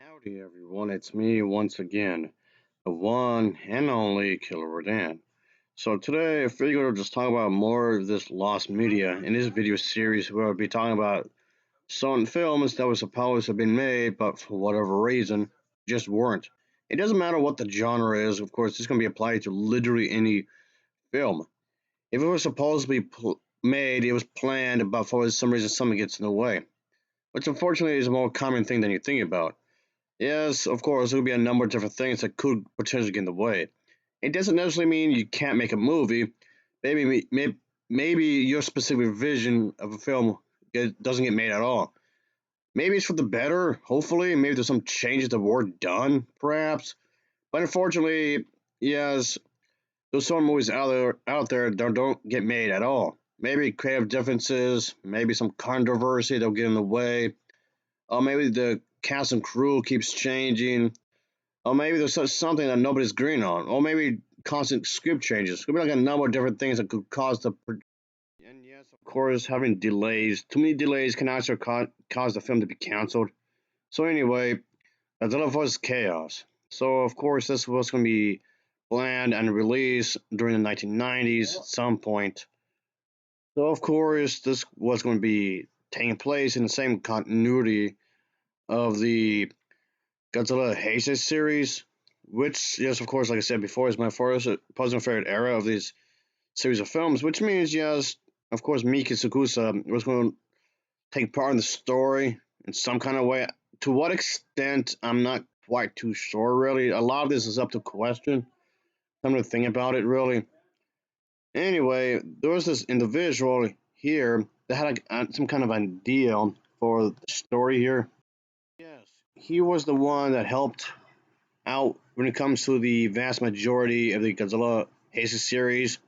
Howdy everyone, it's me once again, the one and only Killer Rodan. So today I figured I'll just talk about more of this lost media. In this video series where I'll be talking about certain films that were supposed to have been made, but for whatever reason, just weren't. It doesn't matter what the genre is, of course, this can be applied to literally any film. If it was supposed to be made, it was planned, but for some reason something gets in the way. Which unfortunately is a more common thing than you think about. Yes, of course, there could be a number of different things that could potentially get in the way. It doesn't necessarily mean you can't make a movie. Maybe your specific vision of a film doesn't get made at all. Maybe it's for the better, hopefully. Maybe there's some changes that were done, perhaps. But unfortunately, yes, there's some movies out there that don't get made at all. Maybe creative differences, maybe some controversy that'll get in the way, or maybe the cast and crew keeps changing, or maybe there's something that nobody's agreeing on, or maybe constant script changes. It could be like a number of different things that could cause the. And yes, of course, having delays, too many delays can also cause the film to be canceled. So anyway, Godzilla vs. Chaos. So of course, this was going to be planned and released during the 1990s at some point. So of course, this was going to be taking place in the same continuity of the Godzilla Heisei series, which, yes, of course, like I said before, is my first personal favorite era of this series of films, which means, yes, of course, Miki Tsukusa was going to take part in the story in some kind of way. To what extent, I'm not quite too sure, really. A lot of this is up to question. I'm going to think about it, really. Anyway, there was this individual here that had some kind of idea for the story here. Yes, he was the one that helped out when it comes to the vast majority of the Godzilla Heisei series.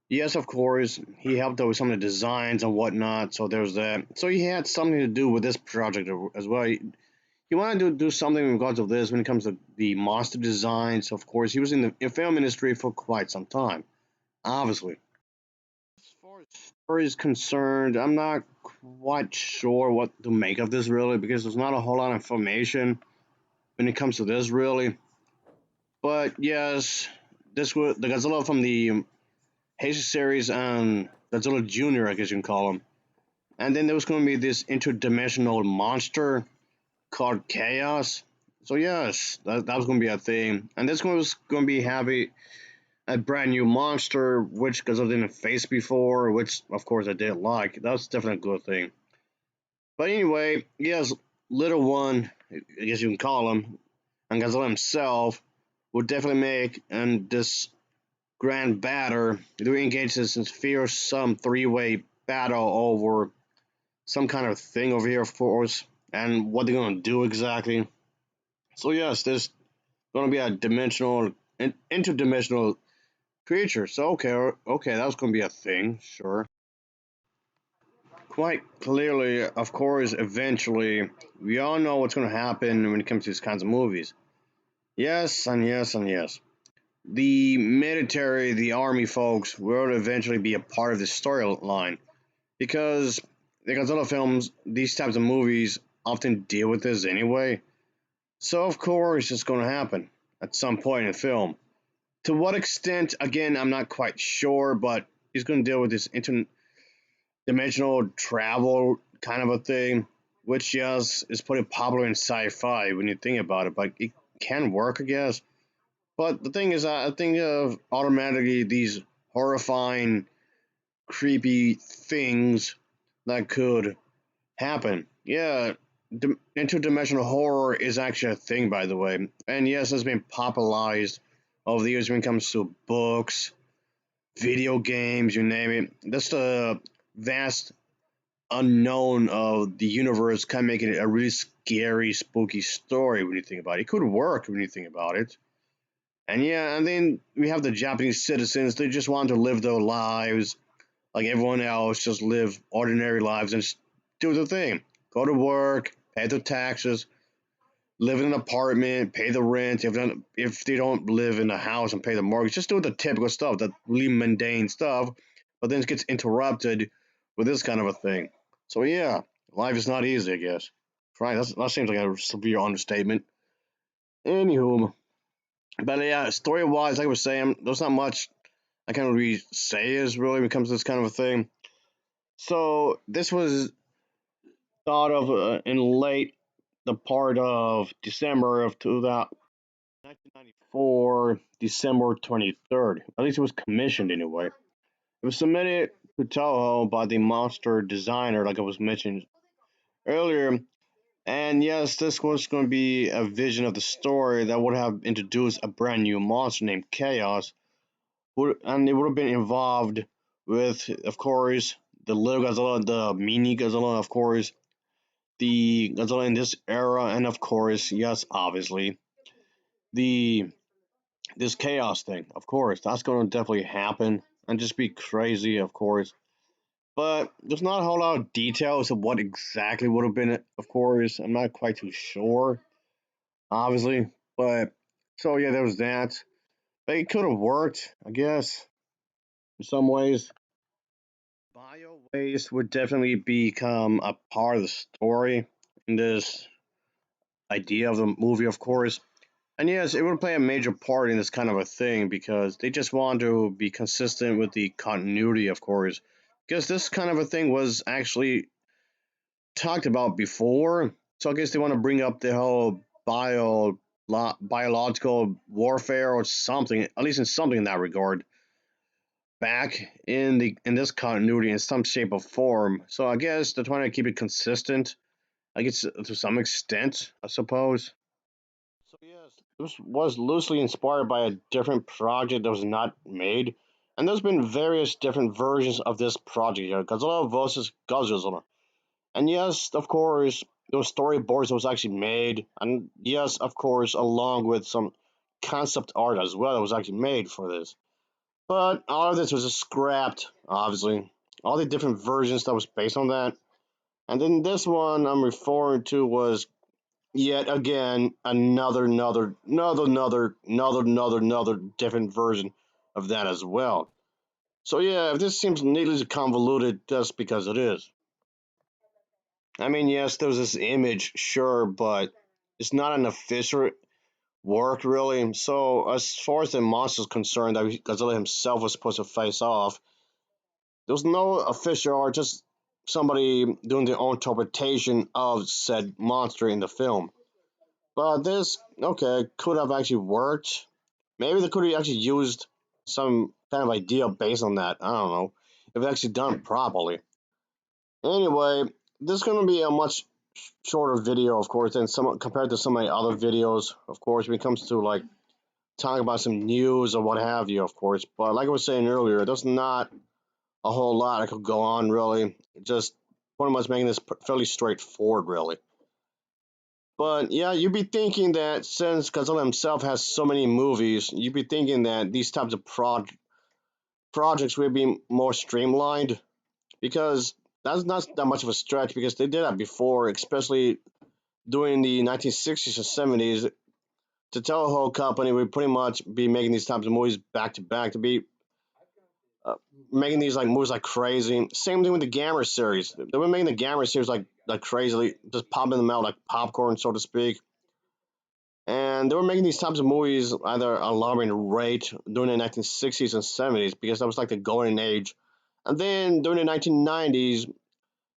Yes, of course, he helped out with some of the designs and whatnot, so there's that. So he had something to do with this project as well. He wanted to do something in regards of this when it comes to the monster designs. Of course, he was in the film industry for quite some time, obviously. As far as story is concerned, I'm not quite sure what to make of this really because there's not a whole lot of information when it comes to this really. But yes, this was the Godzilla from the Heisei series and Godzilla Junior, I guess you can call him. And then there was going to be this interdimensional monster called Chaos. So yes, that was going to be a thing. And this one was going to be having a brand new monster, which Godzilla didn't face before, which of course I did like. That's definitely a good thing. But anyway, yes, Little One, I guess you can call him, and Godzilla himself would definitely make and this grand battle. They engaged in this fearsome three-way battle over some kind of thing over here for us, and what they're gonna do exactly. So yes, there's gonna be a interdimensional creature. So okay, that was gonna be a thing, sure. Quite clearly, of course, eventually, we all know what's gonna happen when it comes to these kinds of movies. Yes, and yes, and yes. The military, the army folks will eventually be a part of the storyline because the Godzilla films, these types of movies often deal with this anyway. So of course it's going to happen at some point in the film. To what extent, again, I'm not quite sure, but he's going to deal with this interdimensional travel kind of a thing, which yes is pretty popular in sci-fi when you think about it, but it can work, I guess. But the thing is, I think of automatically these horrifying, creepy things that could happen. Yeah, interdimensional horror is actually a thing, by the way. And yes, it's been popularized over the years when it comes to books, video games, you name it. That's the vast unknown of the universe, kind of making it a really scary, spooky story when you think about it. It could work when you think about it. And yeah, and then we have the Japanese citizens. They just want to live their lives like everyone else, just live ordinary lives and just do the thing. Go to work, pay the taxes, live in an apartment, pay the rent. If they don't live in a house and pay the mortgage, just do the typical stuff, the really mundane stuff. But then it gets interrupted with this kind of a thing. So yeah, life is not easy, I guess. Right, that seems like a severe understatement. Anywho, but yeah, story wise, like I was saying, there's not much I can't really say is really when it comes to this kind of a thing. So this was thought of in late the part of December of 1994, December 23rd. At least it was commissioned anyway. It was submitted to Toho by the monster designer, like I was mentioned earlier. And yes, this was going to be a vision of the story that would have introduced a brand new monster named Chaos, and it would have been involved with, of course, the little Godzilla, the mini Godzilla, of course, the Godzilla in this era, and of course, yes, obviously, the this Chaos thing. Of course, that's going to definitely happen and just be crazy, of course. But there's not a whole lot of details of what exactly would have been, of course. I'm not quite too sure, obviously. But so yeah, there was that. But it could have worked, I guess, in some ways. Bio waste would definitely become a part of the story in this idea of the movie, of course. And yes, it would play a major part in this kind of a thing because they just want to be consistent with the continuity, of course. Because this kind of a thing was actually talked about before. So I guess they want to bring up the whole biological warfare or something, at least in something in that regard, back in this continuity in some shape or form. So I guess they're trying to keep it consistent. I guess to some extent, I suppose. So yes, this was loosely inspired by a different project that was not made, and there's been various different versions of this project here, Godzilla vs. Godzilla. And yes, of course, those storyboards was actually made, and yes, of course, along with some concept art as well that was actually made for this. But all of this was just scrapped, obviously. All the different versions that was based on that. And then this one I'm referring to was yet again another different version of that as well. So yeah, if this seems needlessly convoluted, that's because it is. I mean, yes, there's this image, sure, but it's not an official work really. So as far as the monster's concerned, that Godzilla himself was supposed to face off, there was no official art, just somebody doing their own interpretation of said monster in the film. But this, okay, could have actually worked. Maybe they could have actually used some kind of idea based on that. I don't know. If it actually done properly. Anyway, this is going to be a much shorter video, of course, than some compared to some of my other videos, of course, when it comes to like talking about some news or what have you, of course. But like I was saying earlier, there's not a whole lot I could go on really. Just pretty much making this fairly straightforward, really. But yeah, you'd be thinking that since Godzilla himself has so many movies, you'd be thinking that these types of projects would be more streamlined because that's not that much of a stretch because they did that before, especially during the 1960s and 70s. The Toho company would pretty much be making these types of movies back to back to be uh, making these like movies like crazy. Same thing with the Gamera series. They were making the Gamera series like crazily, just popping them out like popcorn, so to speak. And they were making these types of movies either alarming rate during the 1960s and 70s because that was like the golden age. And then during the 1990s,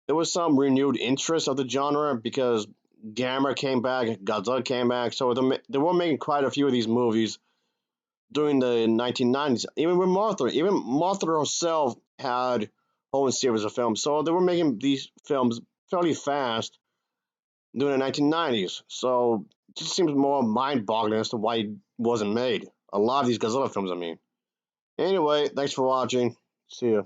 there was some renewed interest of the genre because Gamera came back, Godzilla came back, so they were making quite a few of these movies during the 1990s. Even Mothra herself had her own series of films, so they were making these films fairly fast during the 1990s. So it just seems more mind-boggling as to why it wasn't made. A lot of these Godzilla films, I mean. Anyway, thanks for watching. See ya.